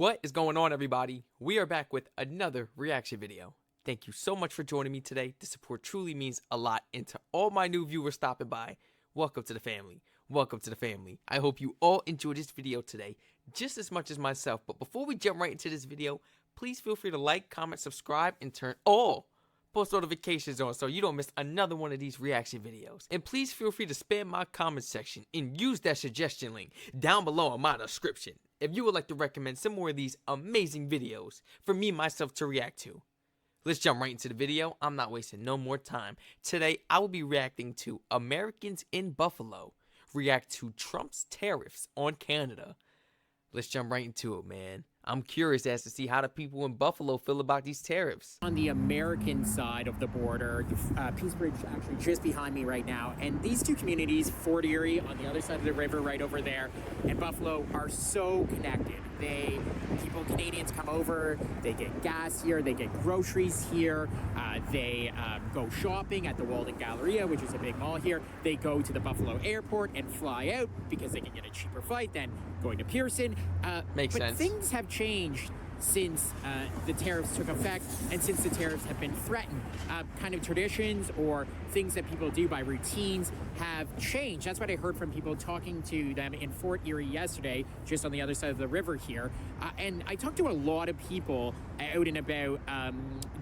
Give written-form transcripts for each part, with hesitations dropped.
What is going on, everybody? We are back with another reaction video. Thank you so much for joining me today. The support truly means a lot, and to all my new viewers stopping by, welcome to the family. Welcome to the family. I hope you all enjoyed this video today just as much as myself. But before we jump right into this video, please feel free to like, comment, subscribe, and turn all post notifications on so you don't miss another one of these reaction videos. And please feel free to spam my comment section and use that suggestion link down below in my description if you would like to recommend some more of these amazing videos for me myself to react to. Let's jump right into the video. I'm not wasting no more time. Today I will be reacting to Americans in Buffalo react to Trump's tariffs on Canada. Let's jump right into it, man. I'm curious as to see how the people in Buffalo feel about these tariffs. On the American side of the border, the Peace Bridge actually just behind me right now, and these two communities, Fort Erie on the other side of the river right over there, and Buffalo are so connected. Canadians come over, they get gas here, they get groceries here, they go shopping at the Walden Galleria, which is a big mall here. They go to the Buffalo airport and fly out because they can get a cheaper flight than going to Pearson. Makes sense. But things have changed since the tariffs took effect and since the tariffs have been threatened. Kind of traditions or things that people do by routines have changed. That's what I heard from people talking to them in Fort Erie yesterday, just on the other side of the river here. And I talked to a lot of people out and about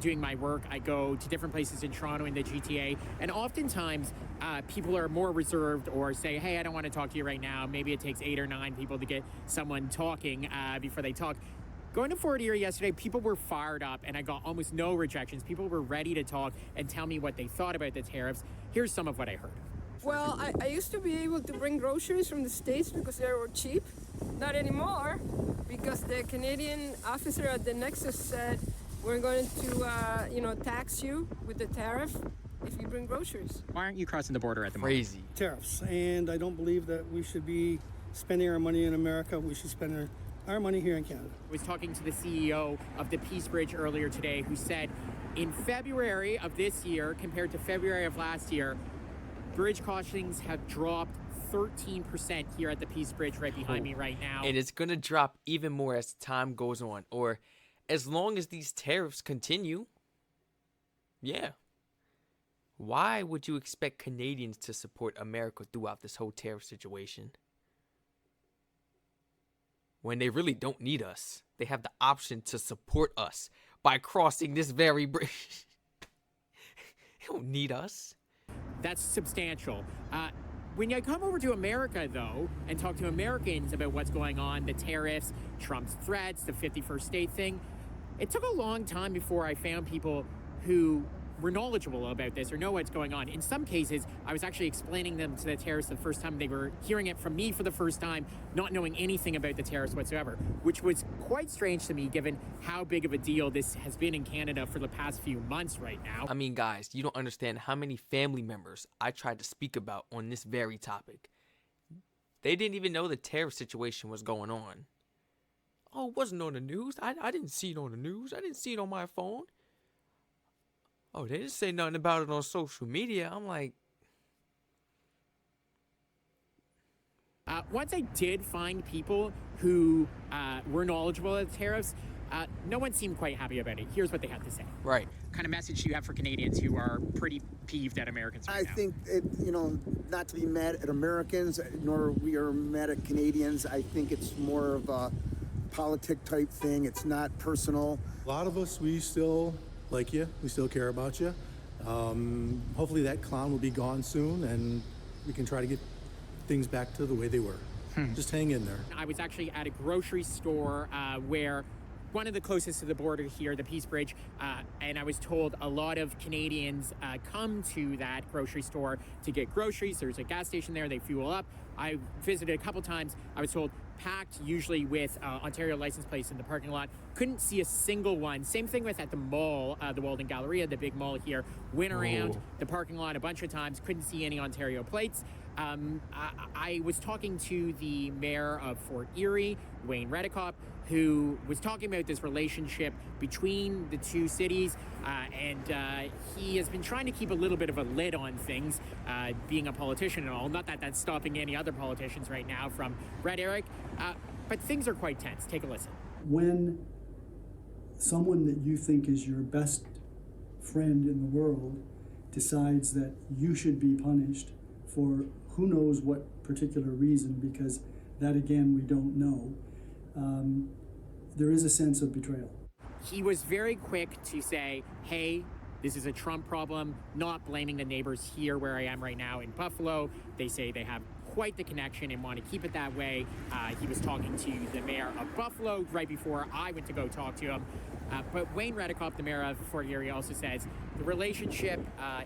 doing my work. I go to different places in Toronto in the GTA, and oftentimes people are more reserved or say, hey, I don't want to talk to you right now. Maybe it takes 8 or 9 people to get someone talking before they talk. Going to Fort Erie yesterday, people were fired up, and I got almost no rejections. People were ready to talk and tell me what they thought about the tariffs. Here's some of what I heard. Well, I used to be able to bring groceries from the States because they were cheap. Not anymore, because the Canadian officer at the Nexus said, we're going to, tax you with the tariff if you bring groceries. Why aren't you crossing the border at the moment? Crazy. Tariffs, and I don't believe that we should be spending our money in America. We should spend our money here in Canada. I was talking to the CEO of the Peace Bridge earlier today, who said in February of this year compared to February of last year, bridge crossings have dropped 13% here at the Peace Bridge right behind me right now. And it's going to drop even more as time goes on, or as long as these tariffs continue. Yeah. Why would you expect Canadians to support America throughout this whole tariff situation? When they really don't need us. They have the option to support us by crossing this very bridge. They don't need us. That's substantial. When you come over to America, though, and talk to Americans about what's going on, the tariffs, Trump's threats, the 51st state thing, it took a long time before I found people who were knowledgeable about this or know what's going on. In some cases, I was actually explaining them to the tariffs the first time. They were hearing it from me for the first time, not knowing anything about the tariffs whatsoever, which was quite strange to me given how big of a deal this has been in Canada for the past few months right now. I mean, guys, you don't understand how many family members I tried to speak about on this very topic. They didn't even know the tariff situation was going on. Oh, it wasn't on the news. I didn't see it on the news. I didn't see it on my phone. Oh, they didn't say nothing about it on social media. I'm like... Once I did find people who were knowledgeable of the tariffs, no one seemed quite happy about it. Here's what they had to say. Right. What kind of message do you have for Canadians who are pretty peeved at Americans right now? I think, not to be mad at Americans, nor we are mad at Canadians. I think it's more of a politic type thing. It's not personal. A lot of us, we still like you. We still care about you. Hopefully that clown will be gone soon and we can try to get things back to the way they were. Just hang in there. I was actually at a grocery store where one of the closest to the border here, the Peace Bridge, and I was told a lot of Canadians come to that grocery store to get groceries. There's a gas station there, they fuel up. I visited a couple times. I was told packed, usually with Ontario license plates in the parking lot. Couldn't see a single one. Same thing with at the mall, the Walden Galleria, the big mall here. Went around the parking lot a bunch of times, couldn't see any Ontario plates. I was talking to the mayor of Fort Erie, Wayne Redicop, who was talking about this relationship between the two cities, and he has been trying to keep a little bit of a lid on things, being a politician and all. Not that that's stopping any other politicians right now from Red Eric, but things are quite tense. Take a listen. when someone that you think is your best friend in the world decides that you should be punished for who knows what particular reason, because that again we don't know, there is a sense of betrayal. He was very quick to say, hey, this is a Trump problem, not blaming the neighbors here where I am right now in Buffalo. They say they have quite the connection and want to keep it that way. He was talking to the mayor of Buffalo right before I went to go talk to him. But Wayne Reddekopp, the mayor of Fort Erie, also says the relationship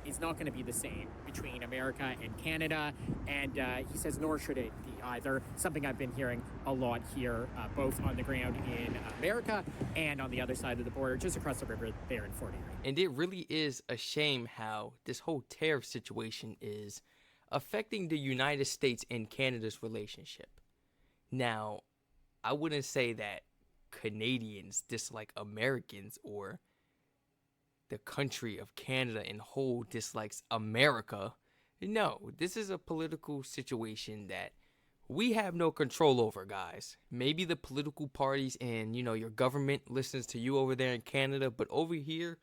is not going to be the same between America and Canada. And he says nor should it be either. Something I've been hearing a lot here, both on the ground in America and on the other side of the border, just across the river there in Fort Erie. And it really is a shame how this whole tariff situation is affecting the United States and Canada's relationship. Now, I wouldn't say that Canadians dislike Americans or the country of Canada in whole dislikes America. No, this is a political situation that we have no control over, guys. Maybe the political parties and, your government listens to you over there in Canada, but over here,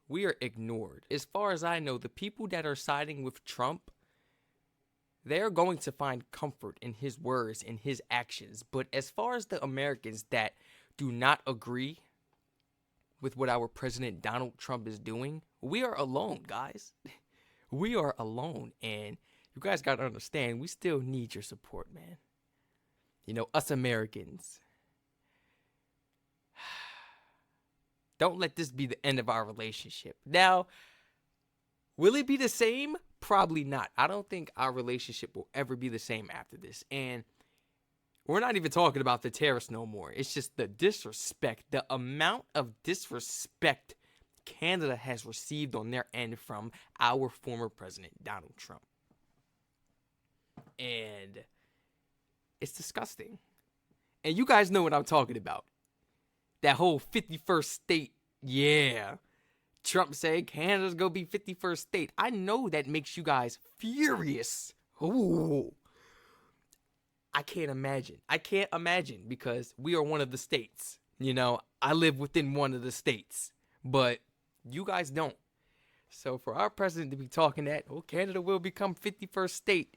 we are ignored. As far as I know, the people that are siding with Trump, they're going to find comfort in his words and his actions. But as far as the Americans that do not agree with what our President Donald Trump is doing, we are alone, guys. We are alone. And you guys got to understand, we still need your support, man. Us Americans. Don't let this be the end of our relationship. Now, will it be the same? Probably not. I don't think our relationship will ever be the same after this. And we're not even talking about the tariffs no more. It's just the disrespect, the amount of disrespect Canada has received on their end from our former president, Donald Trump. And it's disgusting. And you guys know what I'm talking about. That whole 51st state, yeah. Trump said Canada's gonna be 51st state. I know that makes you guys furious. Ooh. I can't imagine because we are one of the states. I live within one of the states, but you guys don't. So for our president to be talking that, Canada will become 51st state,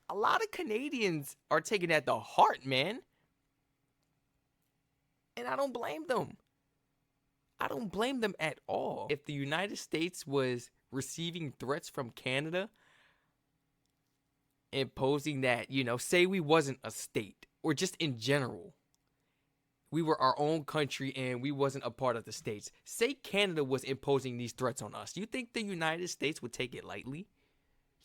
a lot of Canadians are taking that to heart, man. And I don't blame them. I don't blame them at all. If the United States was receiving threats from Canada, imposing that, say we wasn't a state, or just in general, we were our own country and we wasn't a part of the states. Say Canada was imposing these threats on us. You think the United States would take it lightly?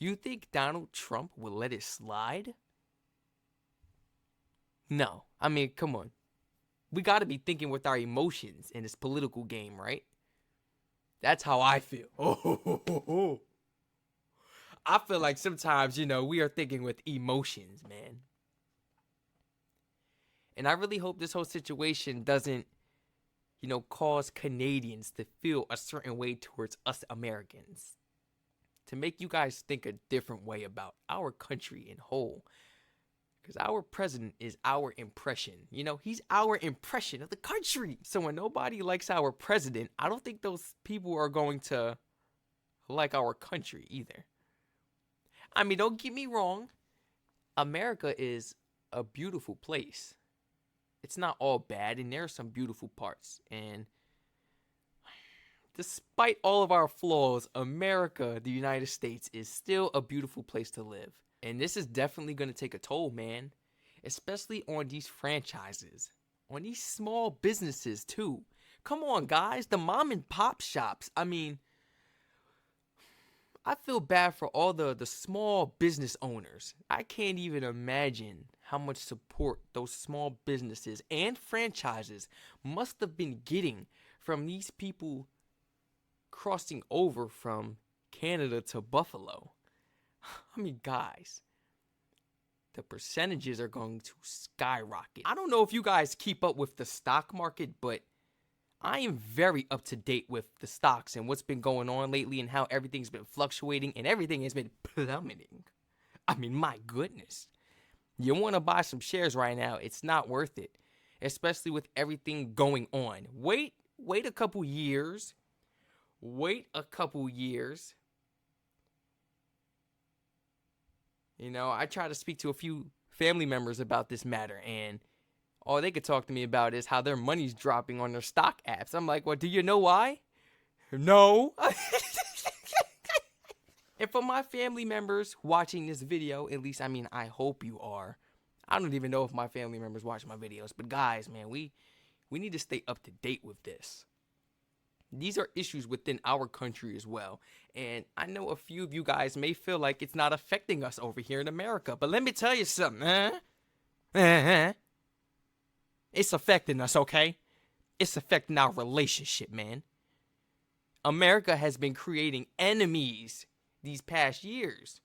You think Donald Trump would let it slide? No. I mean, come on. We got to be thinking with our emotions in this political game, right? That's how I feel. I feel like sometimes, we are thinking with emotions, man. And I really hope this whole situation doesn't, cause Canadians to feel a certain way towards us Americans. To make you guys think a different way about our country in whole. Because our president is our impression. He's our impression of the country. So when nobody likes our president, I don't think those people are going to like our country either. I mean, don't get me wrong. America is a beautiful place. It's not all bad, and there are some beautiful parts. And despite all of our flaws, America, the United States, is still a beautiful place to live. And this is definitely going to take a toll, man. Especially on these franchises. On these small businesses, too. Come on, guys. The mom and pop shops. I mean, I feel bad for all the small business owners. I can't even imagine how much support those small businesses and franchises must have been getting from these people crossing over from Canada to Buffalo. I mean, guys, the percentages are going to skyrocket. I don't know if you guys keep up with the stock market, but I am very up to date with the stocks and what's been going on lately and how everything's been fluctuating and everything has been plummeting. I mean, my goodness. You want to buy some shares right now, it's not worth it. especially with everything going on. Wait a couple years. Wait a couple years. You know, I try to speak to a few family members about this matter, and all they could talk to me about is how their money's dropping on their stock apps. I'm like, well, do you know why? No. And for my family members watching this video, at least, I mean, I hope you are. I don't even know if my family members watch my videos, but guys, man, we need to stay up to date with this. These are issues within our country as well. And I know a few of you guys may feel like it's not affecting us over here in America, but let me tell you something, It's affecting us, okay? It's affecting our relationship, man. America has been creating enemies these past years.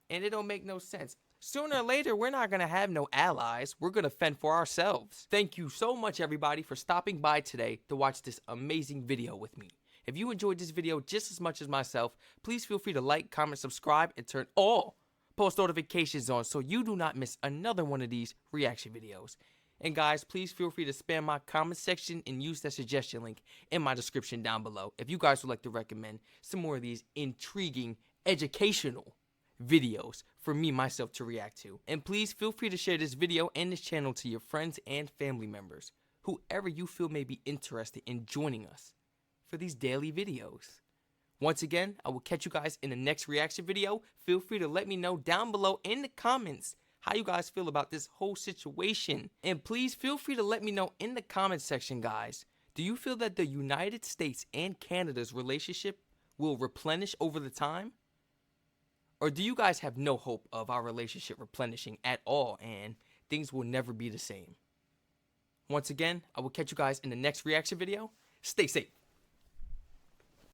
And it don't make no sense. Sooner or later, we're not going to have no allies. We're going to fend for ourselves. Thank you so much, everybody, for stopping by today to watch this amazing video with me. If you enjoyed this video just as much as myself, please feel free to like, comment, subscribe, and turn all post notifications on so you do not miss another one of these reaction videos. And guys, please feel free to spam my comment section and use that suggestion link in my description down below if you guys would like to recommend some more of these intriguing, educational videos for me myself to react to. And please feel free to share this video and this channel to your friends and family members, whoever you feel may be interested in joining us for these daily videos. Once again, I will catch you guys in the next reaction video. Feel free to let me know down below in the comments how you guys feel about this whole situation. And please feel free to let me know in the comments section, guys. Do you feel that the United States and Canada's relationship will replenish over the time? Or do you guys have no hope of our relationship replenishing at all and things will never be the same? Once again, I will catch you guys in the next reaction video. Stay safe.